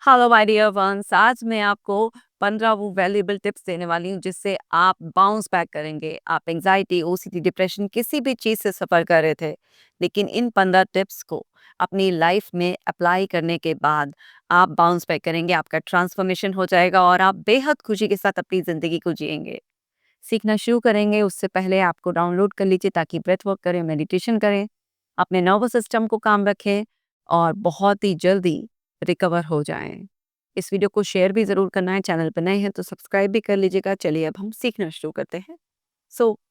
Hello my dear ones. आज मैं आपको 15 वो वैल्यूएबल टिप्स देने वाली हूँ जिससे आप बाउंस बैक करेंगे। आप एंजाइटी, ओसीडी, डिप्रेशन किसी भी चीज़ से सफ़र कर रहे थे, लेकिन इन 15 टिप्स को अपनी लाइफ में अप्लाई करने के बाद आप बाउंस बैक करेंगे, आपका ट्रांसफॉर्मेशन हो जाएगा और आप बेहद खुशी के साथ अपनी ज़िंदगी को जिएंगे। सीखना शुरू करेंगे उससे पहले आपको डाउनलोड कर लीजिए ताकि ब्रेथ वर्क करें, मेडिटेशन करें, अपने नर्वस सिस्टम को काम रखें और बहुत ही जल्दी रिकवर हो जाएं। इस वीडियो को शेयर भी ज़रूर करना है, चैनल पर नए हैं तो सब्सक्राइब भी कर लीजिएगा। चलिए अब हम सीखना शुरू करते हैं।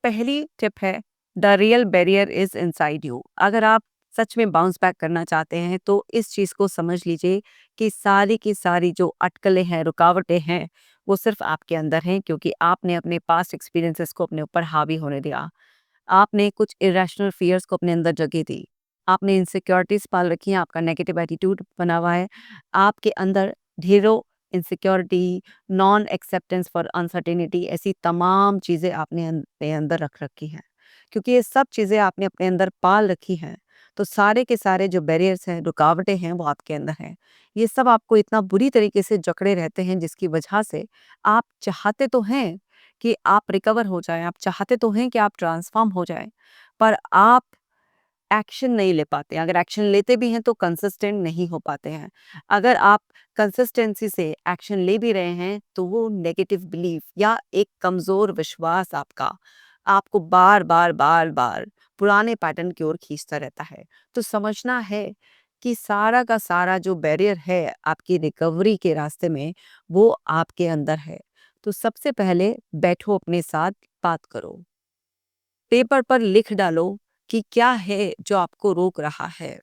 पहली टिप है, the real barrier is inside you. अगर आप सच में बाउंस बैक करना चाहते हैं तो इस चीज़ को समझ लीजिए कि सारी की सारी जो अटकलें हैं, रुकावटें हैं, वो सिर्फ आपके अंदर हैं क्योंकि आपने अपने पास्ट एक्सपीरियंसेस को अपने ऊपर हावी होने दिया। आपने कुछ इरेशनल फियर्स को अपने अंदर जगह दी। आपने इनसिक्योरिटीज पाल रखी हैं, आपका नेगेटिव एटीट्यूड बना हुआ है। आपके अंदर ढेरों insecurity, non acceptance for uncertainty, ऐसी तमाम चीज़ें आपने अपने अंदर रख रखी हैं। क्योंकि ये सब चीज़ें आपने अपने अंदर पाल रखी हैं, तो सारे के सारे जो बैरियर्स हैं, रुकावटें हैं, वो आपके अंदर हैं। ये सब आपको इतना बुरी तरीके से जकड़े रहते हैं जिसकी वजह से आप चाहते तो हैं कि आप रिकवर हो जाएँ, आप चाहते तो हैं कि आप ट्रांसफ़ॉर्म हो जाएँ, पर आप एक्शन नहीं ले पाते हैं। अगर एक्शन लेते भी हैं तो कंसिस्टेंट नहीं हो पाते हैं। अगर आप कंसिस्टेंसी से एक्शन ले भी रहे हैं तो वो नेगेटिव बिलीफ या एक कमज़ोर विश्वास आपको बार-बार, बार-बार पुराने पैटर्न की ओर खींचता रहता है। तो समझना है कि सारा का सारा जो बैरियर है आपकी रिकवरी के रास्ते में, वो आपके अंदर है। तो सबसे पहले बैठो, अपने साथ बात करो। पेपर पर लिख डालो कि क्या है जो आपको रोक रहा है।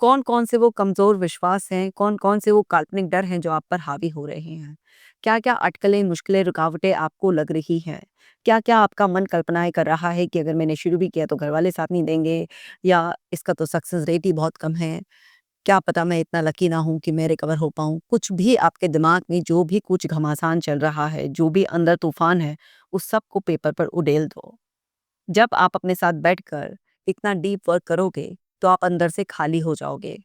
कौन-कौन से वो कमज़ोर विश्वास हैं, कौन-कौन से वो काल्पनिक डर हैं जो आप पर हावी हो रहे हैं। क्या-क्या अटकलें, मुश्किलें, रुकावटें आपको लग रही हैं। क्या-क्या आपका मन कल्पनाएँ कर रहा है कि अगर मैंने शुरू भी किया तो घरवाले साथ नहीं देंगे, या इसका तो सक्सेस रेट ही बहुत कम है। क्या पता मैं इतना लकी ना हूँ कि मैं रिकवर हो पाऊँ। कुछ भी आपके दिमाग में जो भी कुछ घमासान चल रहा है, जो भी अंदर तूफ़ान है, उस सब को पेपर पर उड़ेल दो। जब आप अपने साथ बैठकर इतना डीप वर्क करोगे तो आप अंदर से खाली हो जाओगे,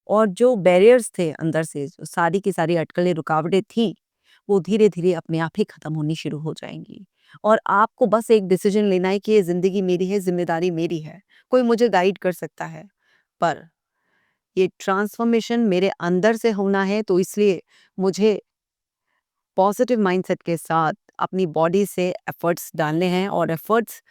और जो बैरियर्स थे अंदर से, जो सारी की सारी अटकलें, रुकावटें थी, वो धीरे धीरे अपने आप ही खत्म होनी शुरू हो जाएंगी। और आपको बस एक डिसीजन लेना है कि ये जिंदगी मेरी है, जिम्मेदारी मेरी है। कोई मुझे गाइड कर सकता है, पर ये ट्रांसफॉर्मेशन मेरे अंदर से होना है, तो इसलिए मुझे पॉजिटिव माइंडसेट के साथ अपनी बॉडी से एफर्ट्स डालने हैं, और एफर्ट्स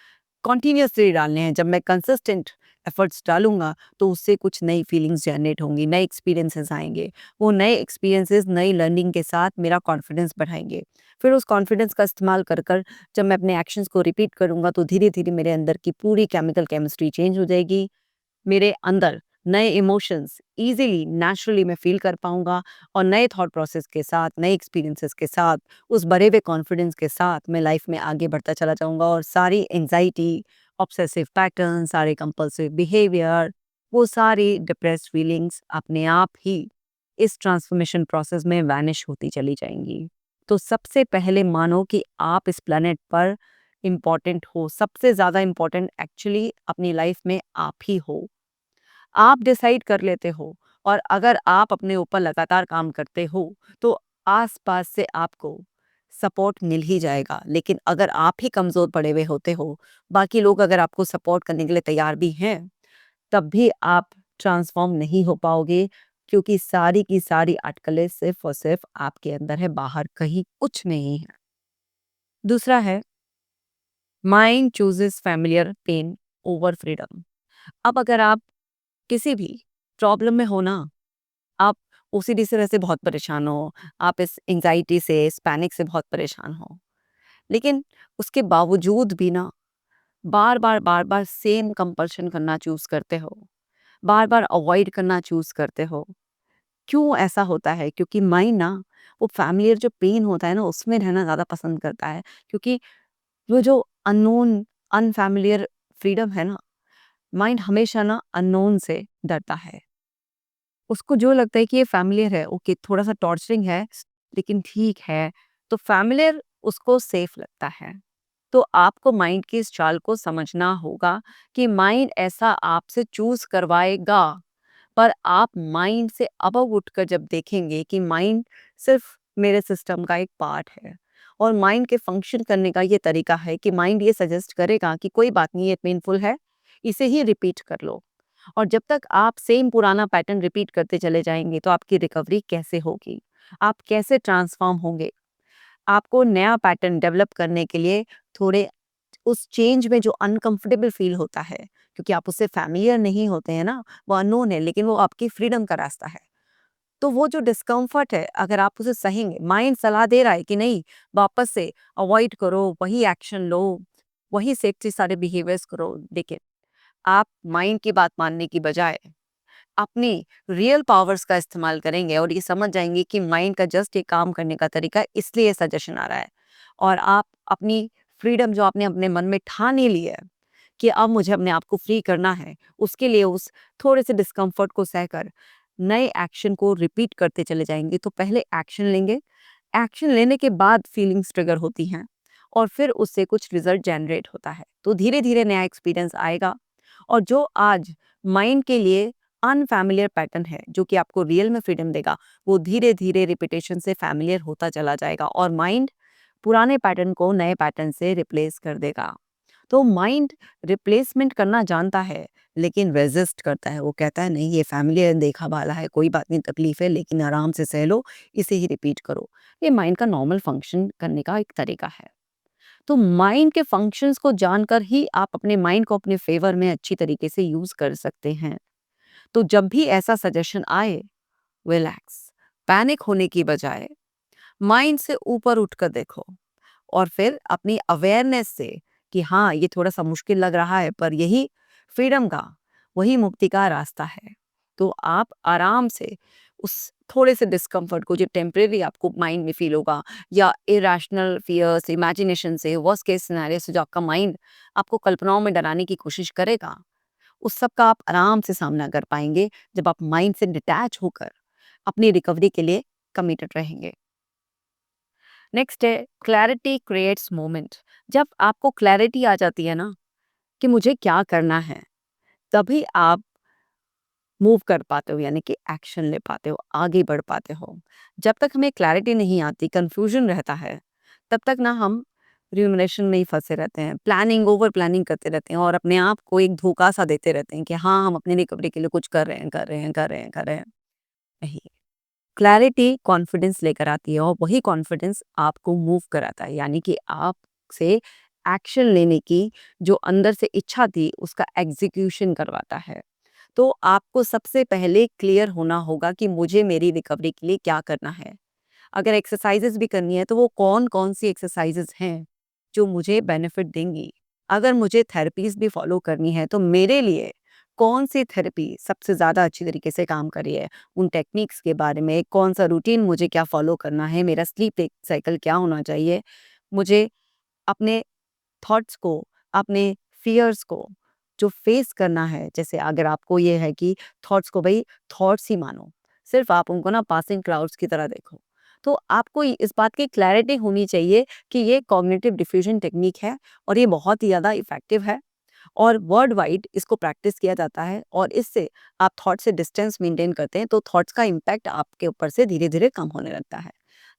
कॉन्टिन्यूसली डालने हैं। जब मैं कंसिस्टेंट एफर्ट्स डालूंगा तो उससे कुछ नई फीलिंग्स जनरेट होंगी, नए एक्सपीरियंसेस आएंगे। वो नए एक्सपीरियंसेस नई लर्निंग के साथ मेरा कॉन्फिडेंस बढ़ाएंगे। फिर उस कॉन्फिडेंस का इस्तेमाल कर कर जब मैं अपने एक्शंस को रिपीट करूंगा तो धीरे धीरे मेरे अंदर की पूरी केमिकल केमिस्ट्री चेंज हो जाएगी। मेरे अंदर नए इमोशंस इजीली, नेचुरली मैं फील कर पाऊंगा, और नए थॉट प्रोसेस के साथ, नए एक्सपीरियंसेस के साथ, उस भरे हुए कॉन्फिडेंस के साथ मैं लाइफ में आगे बढ़ता चला जाऊंगा, और सारी एंजाइटी, ऑब्सेसिव पैटर्न, सारे कंपल्सिव बिहेवियर, वो सारी डिप्रेस्ड फीलिंग्स अपने आप ही इस ट्रांसफॉर्मेशन प्रोसेस में वैनिश होती चली जाएंगी। तो सबसे पहले मानो कि आप इस प्लेनेट पर इम्पॉर्टेंट हो। सबसे ज़्यादा इम्पॉर्टेंट एक्चुअली अपनी लाइफ में आप ही हो। आप डिसाइड कर लेते हो, और अगर आप अपने ऊपर लगातार काम करते हो तो आसपास से आपको सपोर्ट मिल ही जाएगा। लेकिन अगर आप ही कमज़ोर पड़े हुए होते हो, बाकी लोग अगर आपको सपोर्ट करने के लिए तैयार भी हैं, तब भी आप ट्रांसफॉर्म नहीं हो पाओगे, क्योंकि सारी की सारी अटकलें सिर्फ और सिर्फ आपके अंदर है, बाहर कहीं कुछ नहीं है। दूसरा है, mind chooses familiar pain over freedom. अब अगर आप किसी भी प्रॉब्लम में हो ना, आप ओसीडी से वैसे बहुत परेशान हो, आप इस एंजाइटी से, इस पैनिक से बहुत परेशान हो, लेकिन उसके बावजूद भी ना बार बार सेम कंपल्शन करना चूज करते हो, बार बार अवॉइड करना चूज करते हो। क्यों ऐसा होता है? क्योंकि माइंड ना वो फैमिलियर जो पेन होता है ना, उसमें रहना ज़्यादा पसंद करता है। क्योंकि वो जो अननोन, अनफैमिलियर फ्रीडम है ना, माइंड हमेशा ना अननोन से डरता है। उसको जो लगता है कि ये फ़ैमिलियर है, ओके, थोड़ा-सा टॉर्चरिंग है, लेकिन ठीक है, तो फ़ैमिलियर उसको सेफ़ लगता है। तो आपको माइंड की इस चाल को समझना होगा कि माइंड ऐसा आपसे चूज़ करवाएगा। पर आप माइंड से अबव उठकर जब देखेंगे कि माइंड सिर्फ मेरे सिस्टम का एक पार्ट है, और माइंड के फंक्शन करने का ये तरीका है कि माइंड ये सजेस्ट करेगा कि कोई बात नहीं, ये पेनफुल है, इसे ही रिपीट कर लो। और जब तक आप सेम पुराना पैटर्न रिपीट करते चले जाएंगे तो आपकी रिकवरी कैसे होगी? आप कैसे ट्रांसफॉर्म होंगे? आपको नया पैटर्न डेवलप करने के लिए थोड़े उस चेंज में जो अनकंफर्टेबल फील होता है, क्योंकि आप उससे फैमिलियर नहीं होते हैं ना, वो अननोन है, लेकिन वो आपकी फ्रीडम का रास्ता है। तो वो जो डिस्कम्फर्ट है, अगर आप उसे सहेंगे, माइंड सलाह दे रहा है कि नहीं, वापस से अवॉइड करो, वही एक्शन लो, वही सेफ्टी सारे बिहेवियर्स करो। देखिए, आप माइंड की बात मानने की बजाय अपनी रियल पावर्स का इस्तेमाल करेंगे और ये समझ जाएंगे कि माइंड का जस्ट ये काम करने का तरीका है, इसलिए सजेशन आ रहा है। और आप अपनी फ्रीडम जो आपने अपने मन में ठान ही ली है कि अब मुझे अपने आप को फ्री करना है, उसके लिए उस थोड़े से डिस्कम्फर्ट को सहकर नए एक्शन को रिपीट करते चले जाएंगे। तो पहले एक्शन लेंगे, एक्शन लेने के बाद फीलिंग्स ट्रिगर होती हैं, और फिर उससे कुछ रिजल्ट जनरेट होता है, तो धीरे धीरे नया एक्सपीरियंस आएगा। और जो आज माइंड के लिए अनफैमिलियर पैटर्न है, जो कि आपको रियल में फ्रीडम देगा, वो धीरे धीरे रिपीटेशन से फैमिलियर होता चला जाएगा, और माइंड पुराने पैटर्न को नए पैटर्न से रिप्लेस कर देगा। तो माइंड रिप्लेसमेंट करना जानता है, लेकिन रेजिस्ट करता है। वो कहता है नहीं, ये फैमिलियर देखा वाला है, कोई बात नहीं, तकलीफ है, लेकिन आराम से सह लो, इसे ही रिपीट करो। ये माइंड का नॉर्मल फंक्शन करने का एक तरीका है। तो माइंड के फंक्शंस को जानकर ही आप अपने माइंड को अपने फेवर में अच्छी तरीके से यूज कर सकते हैं। तो जब भी ऐसा सजेशन आए, रिलैक्स, पैनिक होने की बजाय माइंड से ऊपर उठकर देखो, और फिर अपनी अवेयरनेस से कि हाँ, ये थोड़ा सा मुश्किल लग रहा है, पर यही फ्रीडम का, वही मुक्ति का रास्ता है। तो आप आराम से उस थोड़े से डिस्कम्फर्ट को जो टेम्परेरी आपको माइंड में फील होगा, या इरेशनल फियर्स, इमेजिनेशन से, वर्स्ट केस सिनेरियो से जो आपका माइंड आपको कल्पनाओं में डराने की कोशिश करेगा, उस सब का आप आराम से सामना कर पाएंगे जब आप माइंड से डिटैच होकर अपनी रिकवरी के लिए कमिटेड रहेंगे। नेक्स्ट है क्लैरिटी क्रिएट्स मोमेंट। जब आपको क्लैरिटी आ जाती है ना कि मुझे क्या करना है, तभी आप मूव कर पाते हो, यानी कि एक्शन ले पाते हो, आगे बढ़ पाते हो। जब तक हमें क्लैरिटी नहीं आती, कंफ्यूजन रहता है, तब तक ना हम रूमिनेशन में ही फंसे रहते हैं, प्लानिंग, ओवर प्लानिंग करते रहते हैं, और अपने आप को एक धोखा सा देते रहते हैं कि हाँ, हम अपनी रिकवरी के लिए कुछ कर रहे हैं, कर रहे हैं, कर रहे हैं, कर रहे हैं। नहीं, क्लैरिटी कॉन्फिडेंस लेकर आती है, और वही कॉन्फिडेंस आपको मूव कराता है, यानी कि आपसे एक्शन लेने की जो अंदर से इच्छा थी, उसका एग्जीक्यूशन करवाता है। तो आपको सबसे पहले क्लियर होना होगा कि मुझे मेरी रिकवरी के लिए क्या करना है। अगर एक्सरसाइजेस भी करनी है, तो वो कौन कौन सी एक्सरसाइजेस हैं जो मुझे बेनिफिट देंगी। अगर मुझे थेरेपीज भी फॉलो करनी है, तो मेरे लिए कौन सी थेरेपी सबसे ज़्यादा अच्छी तरीके से काम कर रही है, उन टेक्निक्स के बारे में, कौन सा रूटीन मुझे क्या फॉलो करना है, मेरा स्लीप साइकिल क्या होना चाहिए, मुझे अपने थॉट्स को, अपने फियर्स को जो फेस करना है। जैसे अगर आपको ये है कि थॉट्स को भाई थॉट्स ही मानो, सिर्फ आप उनको ना पासिंग क्लाउड्स की तरह देखो, तो आपको इस बात की क्लैरिटी होनी चाहिए कि ये कॉग्निटिव डिफ्यूजन टेक्निक है, और ये बहुत ही ज़्यादा इफेक्टिव है, और वर्ल्ड वाइड इसको प्रैक्टिस किया जाता है, और इससे आप थॉट से डिस्टेंस मेंटेन करते हैं, तो थॉट्स का इम्पैक्ट आपके ऊपर से धीरे धीरे कम होने लगता है।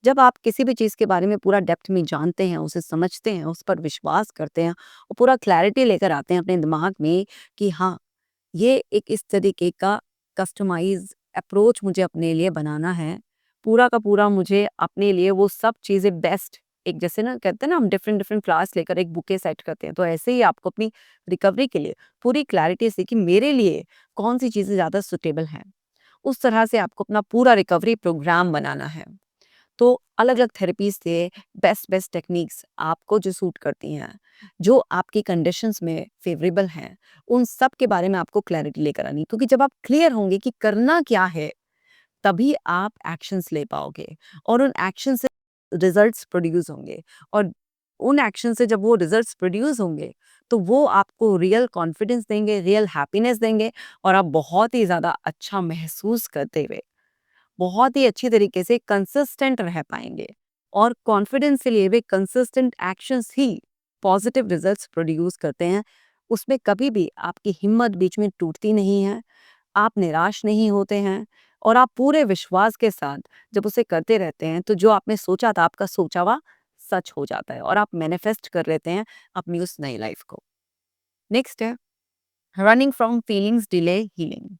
जब आप किसी भी चीज़ के बारे में पूरा डेप्थ में जानते हैं, उसे समझते हैं, उस पर विश्वास करते हैं, और पूरा क्लैरिटी लेकर आते हैं अपने दिमाग में कि हाँ, ये एक इस तरीके का कस्टमाइज अप्रोच मुझे अपने लिए बनाना है, पूरा का पूरा मुझे अपने लिए वो सब चीज़ें बेस्ट, एक जैसे ना कहते हैं ना, हम डिफरेंट डिफरेंट क्लास लेकर एक बुके सेट करते हैं, तो ऐसे ही आपको अपनी रिकवरी के लिए पूरी क्लैरिटी से कि मेरे लिए कौन सी चीज़ें ज़्यादा सुटेबल हैं, उस तरह से आपको अपना पूरा रिकवरी प्रोग्राम बनाना है। तो अलग-अलग थेरेपीज़ से बेस्ट बेस्ट टेक्निक्स आपको जो सूट करती हैं, जो आपकी कंडीशंस में फ़ेवरेबल हैं, उन सब के बारे में आपको क्लैरिटी लेकर आनी है। क्योंकि जब आप क्लियर होंगे कि करना क्या है, तभी आप एक्शंस ले पाओगे, और उन एक्शन से रिजल्ट्स प्रोड्यूस होंगे, और उन एक्शन से जब वो रिजल्ट्स प्रोड्यूस होंगे, तो वो आपको रियल कॉन्फिडेंस देंगे, रियल हैप्पीनेस देंगे, और आप बहुत ही ज़्यादा अच्छा महसूस करते हुए बहुत ही अच्छी तरीके से कंसिस्टेंट रह पाएंगे। और कॉन्फिडेंस से लिए हुए कंसिस्टेंट एक्शंस ही पॉजिटिव रिजल्ट्स प्रोड्यूस करते हैं। उसमें कभी भी आपकी हिम्मत बीच में टूटती नहीं है, आप निराश नहीं होते हैं और आप पूरे विश्वास के साथ जब उसे करते रहते हैं तो जो आपने सोचा था आपका सोचा हुआ सच हो जाता है और आप मैनिफेस्ट कर लेते हैं अपनी उस नई लाइफ को। नेक्स्ट है running from feelings delay healing.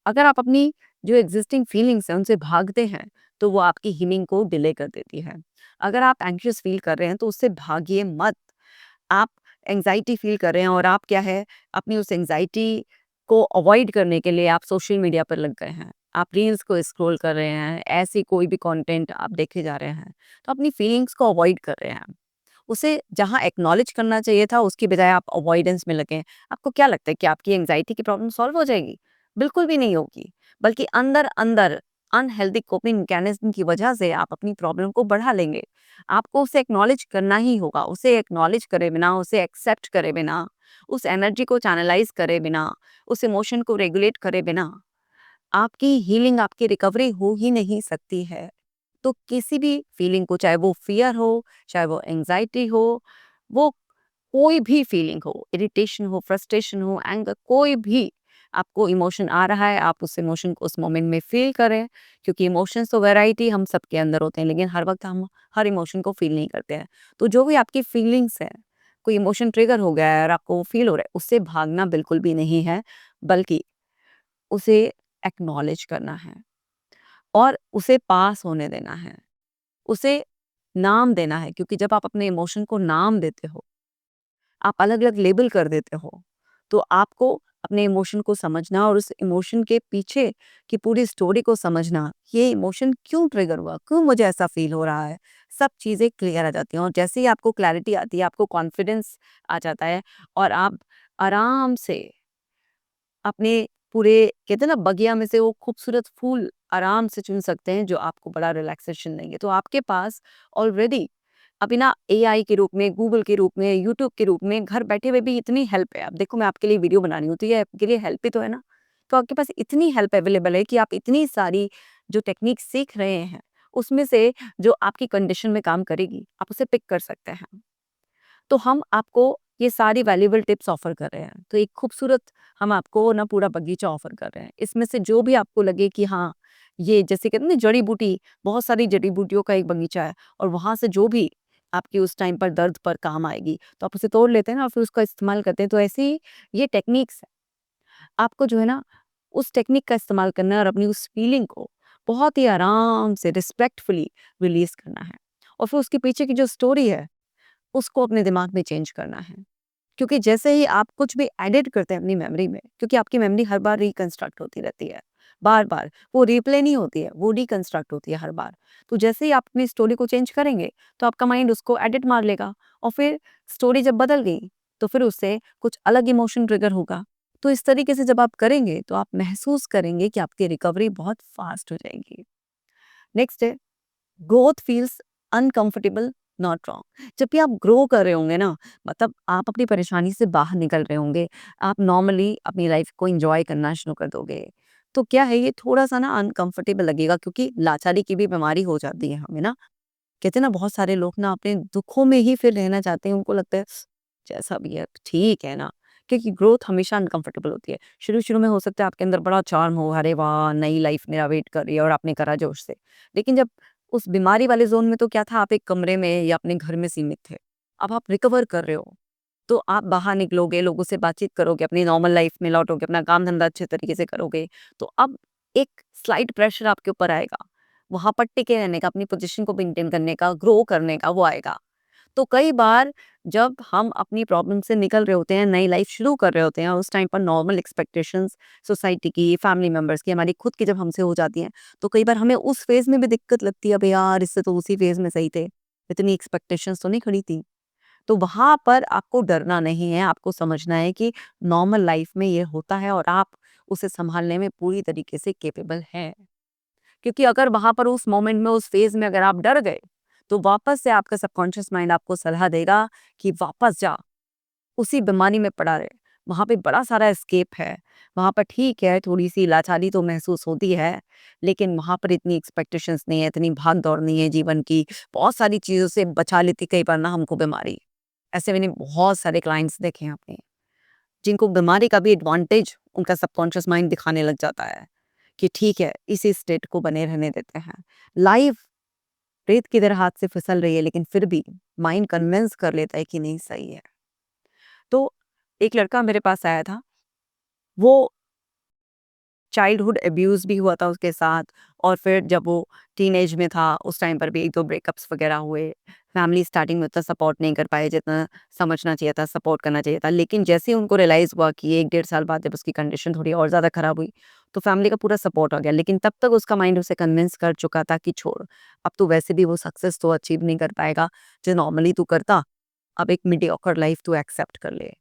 अगर आप अपनी जो एग्जिस्टिंग फीलिंग्स हैं उनसे भागते हैं तो वो आपकी हीलिंग को डिले कर देती है। अगर आप एंग्शियस फील कर रहे हैं तो उससे भागिए मत। आप एंग्जाइटी फील कर रहे हैं और आप क्या है अपनी उस एंग्जाइटी को अवॉइड करने के लिए आप सोशल मीडिया पर लग गए हैं। आप रील्स को स्क्रॉल कर रहे हैं, ऐसी कोई भी कंटेंट आप देखे जा रहे हैं, तो अपनी फीलिंग्स को अवॉइड कर रहे हैं। उसे जहाँ एक्नॉलेज करना चाहिए था उसकी बजाय आप अवॉइडेंस में लगे। आपको क्या लगता है कि आपकी एंग्जाइटी की प्रॉब्लम सॉल्व हो जाएगी? बिल्कुल भी नहीं होगी, बल्कि अंदर अंदर अनहेल्दी कोपिंग मैकेनिज्म की वजह से आप अपनी प्रॉब्लम को बढ़ा लेंगे। आपको उसे एक्नॉलेज करना ही होगा। उसे एक्नॉलेज करे बिना, उसे एक्सेप्ट करे बिना, उस एनर्जी को चैनलाइज करे बिना, उस इमोशन को रेगुलेट करे बिना आपकी हीलिंग, आपकी रिकवरी हो ही नहीं सकती है। तो किसी भी फीलिंग को, चाहे वो फियर हो, चाहे वो एंग्जाइटी हो, वो कोई भी फीलिंग हो, इरिटेशन हो, फ्रस्ट्रेशन हो, एंगर, कोई भी आपको इमोशन आ रहा है, आप उस इमोशन को उस मोमेंट में फील करें। क्योंकि इमोशंस तो वैरायटी हम सबके अंदर होते हैं, लेकिन हर वक्त हम हर इमोशन को फील नहीं करते हैं। तो जो भी आपकी फीलिंग्स है, कोई इमोशन ट्रिगर हो गया है और आपको फील हो रहा है, उससे भागना बिल्कुल भी नहीं है, बल्कि उसे एक्नॉलेज करना है और उसे पास होने देना है। उसे नाम देना है, क्योंकि जब आप अपने इमोशन को नाम देते हो, आप अलग-अलग लेबल कर देते हो, तो आपको अपने इमोशन को समझना और उस इमोशन के पीछे की पूरी स्टोरी को समझना, ये इमोशन क्यों ट्रिगर हुआ, क्यों मुझे ऐसा फील हो रहा है, सब चीज़ें क्लियर आ जाती हैं। और जैसे ही आपको क्लैरिटी आती है, आपको कॉन्फिडेंस आ जाता है और आप आराम से अपने पूरे, कहते हैं ना, बगिया में से वो खूबसूरत फूल आराम से चुन सकते हैं जो आपको बड़ा रिलैक्सेशन देंगे। तो आपके पास ऑलरेडी अभी ना एआई के रूप में, गूगल के रूप में, यूट्यूब के रूप में घर बैठे हुए भी इतनी हेल्प है। अब देखो, मैं आपके लिए वीडियो बना रही हूँ तो ये आपके लिए हेल्प ही तो है ना। तो आपके पास इतनी हेल्प अवेलेबल है कि आप इतनी सारी जो टेक्निक सीख रहे हैं उसमें से जो आपकी कंडीशन में काम करेगी आप उसे पिक कर सकते हैं। तो हम आपको ये सारी वैल्यूएबल टिप्स ऑफर कर रहे हैं। तो एक खूबसूरत हम आपको ना पूरा बगीचा ऑफर कर रहे हैं। इसमें से जो भी आपको लगे कि हाँ, ये जैसे कहते हैं ना जड़ी-बूटी, बहुत सारी जड़ी-बूटियों का एक बगीचा है और वहाँ से जो भी आपकी उस टाइम पर दर्द पर काम आएगी, तो आप उसे तोड़ लेते हैं ना और फिर उसका इस्तेमाल करते हैं। तो ऐसे ही ये टेक्निक्स है। आपको जो है ना, उस टेक्निक का इस्तेमाल करना है और अपनी उस फीलिंग को बहुत ही आराम से रिस्पेक्टफुली रिलीज़ करना है। और फिर उसके पीछे की जो स्टोरी है, उसको अपने दिमाग में चेंज करना है। क्योंकि जैसे ही आप कुछ भी एडिट करते हैं अपनी मेमोरी में, क्योंकि आपकी मेमोरी हर बार रिकंस्ट्रक्ट होती रहती है, बार-बार, वो रिप्ले नहीं होती है, वो रिकंस्ट्रक्ट होती है हर बार। तो जैसे ही आप अपनी स्टोरी को चेंज करेंगे, तो आपका माइंड उसको एडिट मार लेगा और फिर स्टोरी जब बदल गई, तो फिर उससे कुछ अलग इमोशन ट्रिगर होगा। तो इस तरीके से जब आप करेंगे, तो आप महसूस करेंगे कि आपकी रिकवरी बहुत फास्ट हो जाएगी। नेक्स्ट है growth feels uncomfortable not wrong. जब भी आप ग्रो कर रहे होंगे ना, मतलब आप अपनी परेशानी से बाहर निकल रहे होंगे, आप नॉर्मली अपनी लाइफ को एंजॉय करना शुरू कर दोगे, तो क्या है, ये थोड़ा सा ना अनकंफर्टेबल लगेगा, क्योंकि लाचारी की भी बीमारी हो जाती है हमें ना। कहते हैं ना, बहुत सारे लोग ना अपने दुखों में ही फिर रहना चाहते हैं। उनको लगता है जैसा भी है ठीक है ना, क्योंकि ग्रोथ हमेशा अनकंफर्टेबल होती है। शुरू-शुरू में हो सकता है आपके अंदर बड़ा चार्म हो, अरे वाह! नई लाइफ मेरा वेट कर रही है और आपने करा जोश से। लेकिन जब उस बीमारी वाले ज़ोन में तो क्या था, आप एक कमरे में या अपने घर में सीमित थे। अब आप रिकवर कर रहे हो, तो आप बाहर निकलोगे, लोगों से बातचीत करोगे, अपनी नॉर्मल लाइफ में लौटोगे, अपना काम-धंधा अच्छे तरीके से करोगे। तो अब एक स्लाइट प्रेशर आपके ऊपर आएगा। वहाँ पर टिके रहने का, अपनी पोज़ीशन को मेंटेन करने का, ग्रो करने का वो आएगा। तो कई बार जब हम अपनी प्रॉब्लम से निकल रहे होते हैं, नई लाइफ शुरू कर रहे होते हैं और उस टाइम पर नॉर्मल एक्सपेक्टेशंस सोसाइटी की, फैमिली मेंबर्स की, हमारी खुद की जब हमसे हो जाती हैं, तो कई बार हमें उस फेज़ में भी दिक्कत लगती है, अबे यार इससे तो उसी फेज़ में सही थे, इतनी एक्सपेक्टेशंस तो नहीं खड़ी थी। तो वहाँ पर आपको डरना नहीं है, आपको समझना है कि नॉर्मल लाइफ में ये होता है और आप उसे सँभालने में पूरी तरीके से कैपेबल हैं। क्योंकि अगर वहाँ पर उस मोमेंट में, उस फेज़ में अगर आप डर गए, तो वापस से आपका सबकॉन्शियस माइंड आपको सलाह देगा कि वापस जा, उसी बीमारी में पड़ा रहे। वहाँ पे बड़ा सारा एस्केप है। वहाँ पर ठीक है, थोड़ी-सी लाचारी तो महसूस होती है, लेकिन वहाँ पर इतनी एक्सपेक्टेशंस नहीं है, इतनी भाग-दौड़ नहीं है जीवन की। बहुत सारी चीज़ों से बचा लेती कई बार ना हमको बीमारी। ऐसे मैंने बहुत सारे क्लाइंट्स देखे हैं अपने, जिनको बीमारी का भी एडवांटेज उनका सबकॉन्शियस माइंड दिखाने लग जाता है कि ठीक है, इसी स्टेट को बने रहने देते हैं। लाइफ रेत की तरह हाथ से फिसल रही है, लेकिन फिर भी माइंड कन्विंस कर लेता है कि नहीं, सही है। तो एक लड़का मेरे पास आया था, वो चाइल्डहुड अब्यूज़ भी हुआ था उसके साथ, और फिर जब वो टीनेज में था उस टाइम पर भी 1-2 ब्रेकअप्स वगैरह हुए। फैमिली स्टार्टिंग में उतना सपोर्ट नहीं कर पाए जितना समझना चाहिए था, सपोर्ट करना चाहिए था। लेकिन जैसे ही उनको रियलाइज़ हुआ कि 1 डेढ़ साल बाद जब उसकी कंडीशन थोड़ी और ज़्यादा खराब हुई, तो फैमिली का पूरा सपोर्ट हो गया। लेकिन तब तक उसका माइंड उसे कन्विंस कर चुका था कि छोड़, अब तो वैसे भी वो सक्सेस तो अचीव नहीं कर पाएगा, जो नॉर्मली तू करता, अब एक मीडियोकर लाइफ़ तू एक्सेप्ट कर ले।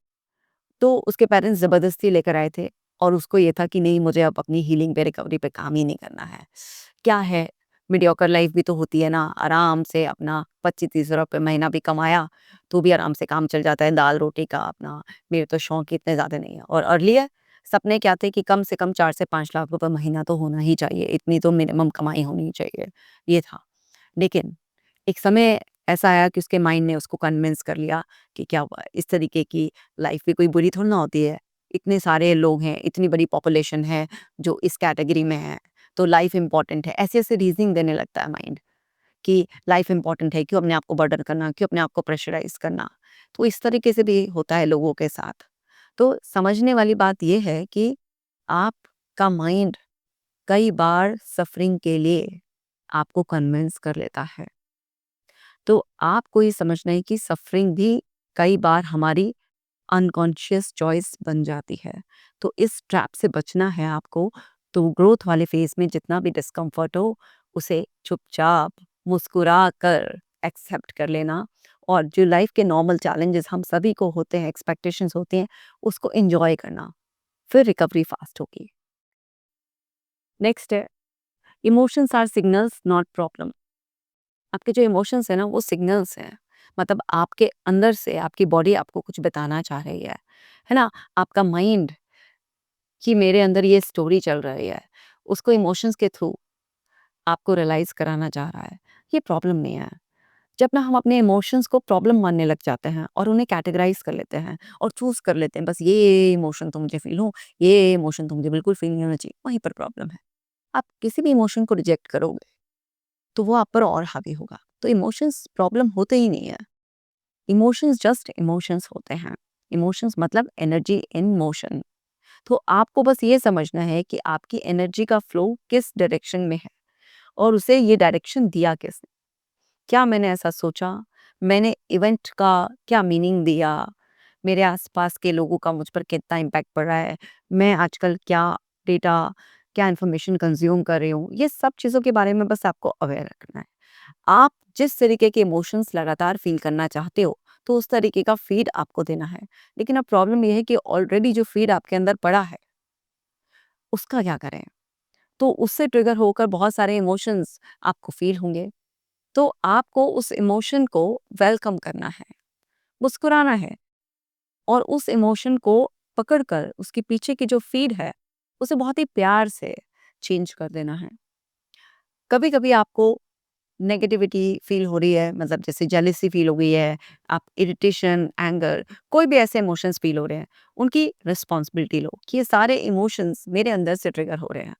तो उसके पेरेंट्स ज़बरदस्ती लेकर आए थे, और उसको ये था कि नहीं, मुझे अब अपनी हीलिंग पे, रिकवरी पे काम ही नहीं करना है। क्या है, मीडियोकर लाइफ भी तो होती है ना, आराम से अपना 25-30 रुपए महीना भी कमाया, तो भी आराम से काम चल जाता है, दाल-रोटी का अपना। मेरे तो शौक इतने ज़्यादा नहीं है। और अर्लियर सपने क्या थे कि कम से कम 4 से 5 लाख रुपए महीना तो होना ही चाहिए, इतनी तो मिनिमम कमाई होनी चाहिए, ये था। लेकिन एक समय ऐसा आया कि उसके माइंड ने उसको कन्विंस कर लिया कि क्या हुआ, इस तरीके की लाइफ भी कोई बुरी थोड़ी ना होती है। इतने सारे लोग हैं, इतनी बड़ी पॉपुलेशन है जो इस कैटेगरी में है, तो लाइफ इम्पोर्टेंट है। ऐसे-ऐसे रीज़निंग देने लगता है माइंड कि लाइफ इम्पोर्टेंट है, क्यों अपने आप को बर्डन करना, क्यों अपने आप को प्रेशराइज़ करना। तो इस तरीके से भी होता है लोगों के साथ। तो समझने वाली बात ये है कि आपका माइंड कई बार सफरिंग के लिए आपको कन्विंस कर लेता है। तो आपको ये समझना है कि सफरिंग भी कई बार हमारी अनकॉन्शियस चॉइस बन जाती है। तो इस ट्रैप से बचना है आपको। तो ग्रोथ वाले फेज में जितना भी डिस्कम्फर्ट हो, उसे चुपचाप मुस्कुरा कर एक्सेप्ट कर लेना, और जो लाइफ के नॉर्मल चैलेंजेस हम सभी को होते हैं, एक्सपेक्टेशंस होते हैं, उसको एंजॉय करना, फिर रिकवरी फास्ट होगी। नेक्स्ट है, emotions are signals not problem. आपके जो इमोशंस है ना, वो सिग्नल्स हैं। मतलब आपके अंदर से आपकी बॉडी आपको कुछ बताना चाह रही है ना? आपका माइंड कि मेरे अंदर ये स्टोरी चल रही है, उसको इमोशंस के थ्रू आपको रियलाइज़ कराना चाह रहा है। ये प्रॉब्लम नहीं है। जब ना हम अपने इमोशंस को प्रॉब्लम मानने लग जाते हैं और उन्हें कैटेगराइज़ कर लेते हैं और चूज़ कर लेते हैं, बस ये इमोशन तो मुझे फ़ील हो, ये इमोशन तो मुझे बिल्कुल फ़ील नहीं होना चाहिए, वहीं पर प्रॉब्लम है। आप किसी भी इमोशन को रिजेक्ट करोगे, तो वो आप पर और हावी होगा। तो इमोशंस प्रॉब्लम होते ही नहीं है। इमोशंस जस्ट इमोशंस होते हैं। इमोशंस मतलब एनर्जी इन मोशन। तो आपको बस ये समझना है कि आपकी एनर्जी का फ्लो किस डायरेक्शन में है, और उसे ये डायरेक्शन दिया किसने। क्या मैंने ऐसा सोचा, मैंने इवेंट का क्या मीनिंग दिया, मेरे आसपास के लोगों का मुझ पर कितना इम्पैक्ट पड़ रहा है, मैं आजकल क्या डेटा, क्या इन्फॉर्मेशन कंज्यूम कर रही हूँ, ये सब चीज़ों के बारे में बस आपको अवेयर रखना है। आप जिस तरीके के इमोशंस लगातार फील करना चाहते हो, तो उस तरीके का फीड आपको देना है। लेकिन अब प्रॉब्लम ये है कि ऑलरेडी जो फीड आपके अंदर पड़ा है, उसका क्या करें? तो उससे ट्रिगर होकर बहुत सारे इमोशंस आपको फील होंगे। तो आपको उस इमोशन को वेलकम करना है, मुस्कुराना है, और उस इमोशन को पकड़कर उसके पीछे की जो फीड है, उसे बहुत ही प्यार से चेंज कर देना है। कभी-कभी आपको नेगेटिविटी फील हो रही है, मतलब जैसे जेलसी फील हो गई है, आप इरिटेशन, एंगर, कोई भी ऐसे इमोशंस फील हो रहे हैं, उनकी रिस्पॉन्सिबिलिटी लो कि ये सारे इमोशंस मेरे अंदर से ट्रिगर हो रहे हैं।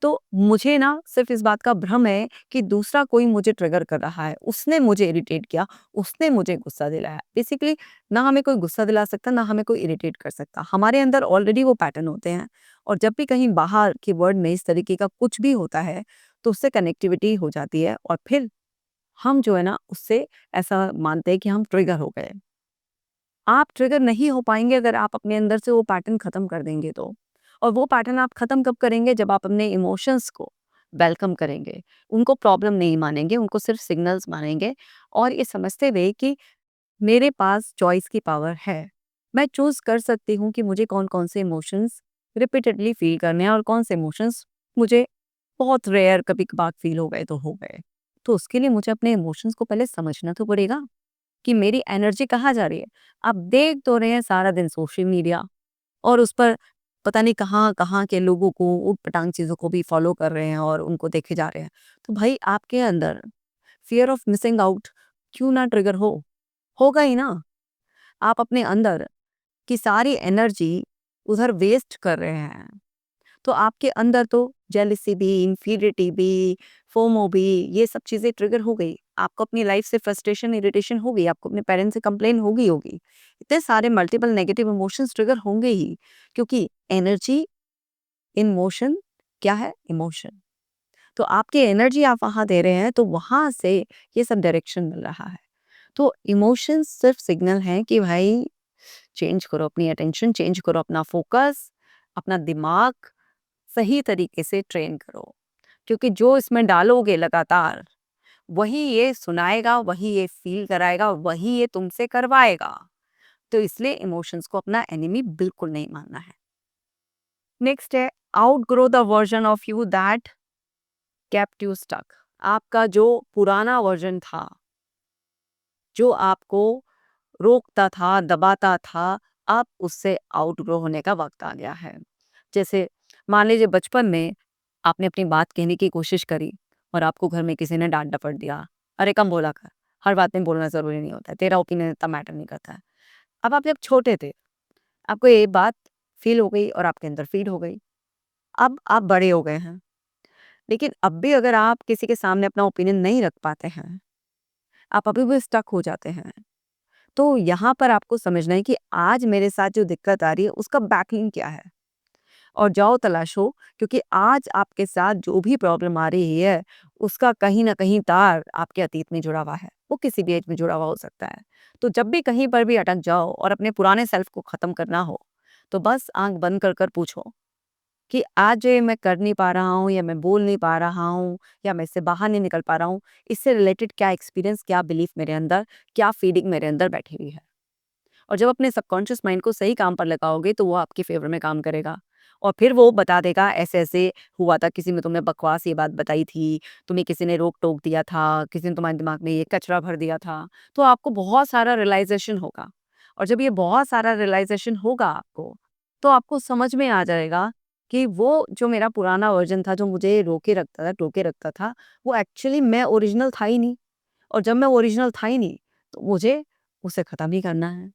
तो मुझे ना सिर्फ इस बात का भ्रम है कि दूसरा कोई मुझे ट्रिगर कर रहा है, उसने मुझे इरिटेट किया, उसने मुझे गुस्सा दिलाया। बेसिकली ना हमें कोई गुस्सा दिला सकता, ना हमें कोई इरिटेट कर सकता। हमारे अंदर ऑलरेडी वो पैटर्न होते हैं, और जब भी कहीं बाहर की वर्ड में इस तरीके का कुछ भी होता है, तो उससे कनेक्टिविटी हो जाती है, और फिर हम जो है ना उससे ऐसा मानते हैं कि हम ट्रिगर हो गए। आप ट्रिगर नहीं हो पाएँगे अगर आप अपने अंदर से वो पैटर्न खत्म कर देंगे तो। और वो पैटर्न आप खत्म कब करेंगे? जब आप अपने इमोशंस को वेलकम करेंगे। उनको प्रॉब्लम नहीं मानेंगे, उनको सिर्फ सिग्नल्स मानेंगे, और ये समझते हुए कि मेरे पास चॉइस की पावर है। मैं चूज़ कर सकती हूँ कि मुझे कौन-कौन से इमोशंस रिपीटेडली फ़ील करने हैं, और कौन से इमोशंस मुझे बहुत रेयर कभी-कभार फ़ील हो गए तो हो गए। तो उसके लिए मुझे अपने इमोशंस को पहले समझना तो पड़ेगा कि मेरी एनर्जी कहाँ जा रही है। आप देख तो रहे हैं सारा दिन सोशल मीडिया, और उस पर पता नहीं कहाँ-कहाँ के लोगों को, ऊट-पटांग चीज़ों को भी फ़ॉलो कर रहे हैं और उनको देखे जा रहे हैं। तो भाई आपके अंदर फ़ियर ऑफ मिसिंग आउट क्यों ना ट्रिगर हो? होगा ही ना। आप अपने अंदर की सारी एनर्जी उधर वेस्ट कर रहे हैं। तो आपके अंदर तो जेलसी भी, इंफीरियरिटी भी, फोमो भी, ये सब चीज़ें ट्रिगर हो गई। आपको अपनी लाइफ से फ्रस्ट्रेशन, इरिटेशन हो गई, आपको अपने पेरेंट्स से कंप्लेन होगी। इतने सारे मल्टीपल नेगेटिव इमोशंस ट्रिगर होंगे ही, क्योंकि एनर्जी इन मोशन क्या है? इमोशन। तो आपकी एनर्जी आप वहाँ दे रहे हैं, तो वहाँ से ये सब डायरेक्शन मिल रहा है। तो इमोशंस सिर्फ सिग्नल हैं कि भाई चेंज करो अपनी अटेंशन, चेंज करो अपना फोकस, अपना दिमाग सही तरीके से ट्रेन करो। क्योंकि जो इसमें डालोगे लगातार, वही ये सुनाएगा, वही ये फील कराएगा, वही ये तुमसे करवाएगा। तो इसलिए इमोशंस को अपना एनिमी बिल्कुल नहीं मानना है। नेक्स्ट है, outgrow the version of you that kept you stuck. आपका जो पुराना वर्जन था, जो आपको रोकता था, दबाता था, अब उससे आउटग्रो होने का वक्त आ गया है। जैसे मान लीजिए बचपन में आपने अपनी बात कहने की कोशिश करी और आपको घर में किसी ने डांट डपट दिया, अरे कम बोला कर, हर बात में बोलना जरूरी नहीं होता है, तेरा ओपिनियन इतना मैटर नहीं करता है। अब आप जब छोटे थे, आपको ये बात फील हो गई और आपके अंदर फीड हो गई। अब आप बड़े हो गए हैं, लेकिन अब भी अगर आप किसी के सामने अपना ओपिनियन नहीं रख पाते हैं, आप अभी भी स्टक हो जाते हैं। तो यहाँ पर आपको समझना है कि आज मेरे साथ जो दिक्कत आ रही है उसका बैकलिंग क्या है, और जाओ तलाशो। क्योंकि आज आपके साथ जो भी प्रॉब्लम आ रही है, उसका कहीं ना कहीं तार आपके अतीत में जुड़ा हुआ है, वो किसी भी एज में जुड़ा हुआ हो सकता है। तो जब भी कहीं पर भी अटक जाओ और अपने पुराने सेल्फ को खत्म करना हो, तो बस आंख बंद कर कर पूछो कि आज ये मैं कर नहीं पा रहा हूँ, या मैं बोल नहीं पा रहा हूँ, या मैं इससे बाहर नहीं निकल पा रहा हूँ, इससे रिलेटेड क्या एक्सपीरियंस, क्या बिलीफ मेरे अंदर, क्या फीलिंग मेरे अंदर बैठी हुई है। और जब अपने सबकॉन्शियस माइंड को सही काम पर लगाओगे, तो वो आपके फेवर में काम करेगा। और फिर वो बता देगा ऐसे ऐसे हुआ था, किसी ने तुम्हें बकवास ये बात बताई थी, तुम्हें किसी ने रोक टोक दिया था, किसी ने तुम्हारे दिमाग में ये कचरा भर दिया था। तो आपको बहुत सारा रियलाइजेशन होगा। और जब ये बहुत सारा रियलाइजेशन होगा आपको, तो आपको समझ में आ जाएगा कि वो जो मेरा पुराना वर्जन था, जो मुझे रोके रखता था, टोके रखता था, वो एक्चुअली मैं ओरिजिनल था ही नहीं। और जब मैं ओरिजिनल था ही नहीं, तो मुझे उसे खत्म ही करना है।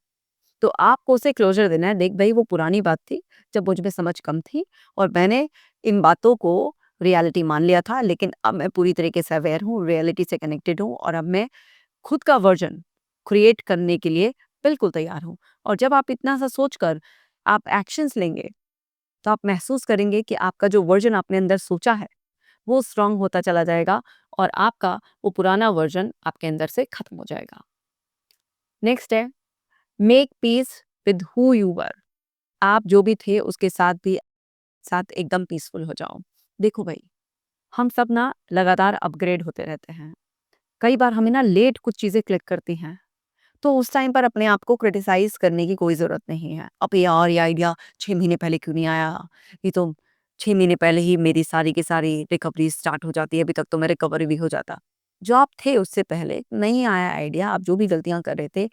तो आपको उसे क्लोज़र देना है, देख भई वो पुरानी बात थी, जब मुझ में समझ कम थी, और मैंने इन बातों को रियलिटी मान लिया था, लेकिन अब मैं पूरी तरीके से अवेयर हूँ, रियलिटी से कनेक्टेड हूँ, और अब मैं खुद का वर्ज़न क्रिएट करने के लिए बिल्कुल तैयार हूँ। और जब आप इतना सा सोचकर आप एक्शंस लेंगे, तो आप महसूस करेंगे कि आपका जो वर्ज़न आपने अंदर सोचा है, वो स्ट्रॉन्ग होता चला जाएगा, और आपका वो पुराना वर्ज़न आपके अंदर से खत्म हो जाएगा। नेक्स्ट है, make peace with who you were. आप जो भी थे उसके साथ एकदम पीसफुल हो जाओ। देखो भाई, हम सब ना लगातार अपग्रेड होते रहते हैं। कई बार हमें ना लेट कुछ चीज़ें क्लिक करती हैं, तो उस टाइम पर अपने आप को क्रिटिसाइज़ करने की कोई ज़रूरत नहीं है। अब यार ये आइडिया 6 महीने पहले क्यों नहीं आया? ये तो 6 महीने पहले ही मेरी सारी की सारी रिकवरी स्टार्ट हो जाती है, अभी तक तो मैं रिकवर भी हो जाता। जो आप थे उससे पहले नहीं आया आइडिया, आप जो भी गलतियाँ कर रहे थे,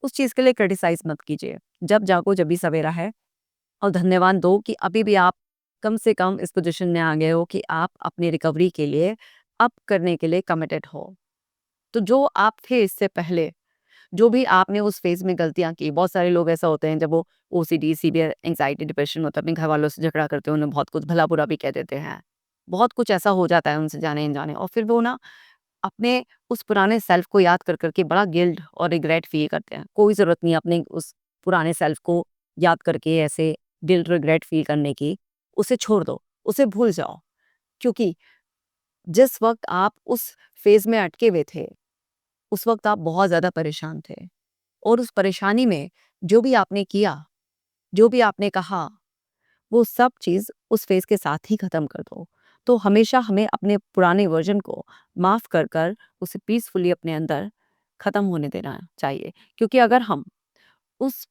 उस चीज़ के लिए क्रिटिसाइज़ मत कीजिए। जब जागो जभी सवेरा है। और धन्यवाद दो कि अभी भी आप कम से कम इस पोजीशन में आ गए हो कि आप अपनी रिकवरी के लिए, अप करने के लिए कमिटेड हो। तो जो आप थे इससे पहले, जो भी आपने उस फ़ेज़ में गलतियाँ की, बहुत सारे लोग ऐसा होते हैं जब वो ओसीडी, सीवियर एंग्ज़ायटी, डिप्रेशन होता है, अपने घरवालों से झगड़ा करते हैं, उन्हें बहुत कुछ भला-बुरा भी कह देते हैं। बहुत कुछ ऐसा हो जाता है उनसे जाने-अनजाने, और फिर वो ना अपने उस पुराने सेल्फ को याद कर के बड़ा गिल्ट और रिग्रेट फ़ील करते हैं। कोई ज़रूरत नहीं है अपने उस पुराने सेल्फ को याद करके ऐसे गिल्ट, रिग्रेट फ़ील करने की। उसे छोड़ दो, उसे भूल जाओ। क्योंकि जिस वक़्त आप उस फ़ेज़ में अटके हुए थे, उस वक़्त आप बहुत ज़्यादा परेशान थे, और उस परेशानी में जो भी आपने किया, जो भी आपने कहा, वो सब चीज़ उस फ़ेज़ के साथ ही ख़त्म कर दो। तो हमेशा हमें अपने पुराने वर्ज़न को माफ़ कर कर उसे पीसफुली अपने अंदर ख़त्म होने देना चाहिए। क्योंकि अगर हम उस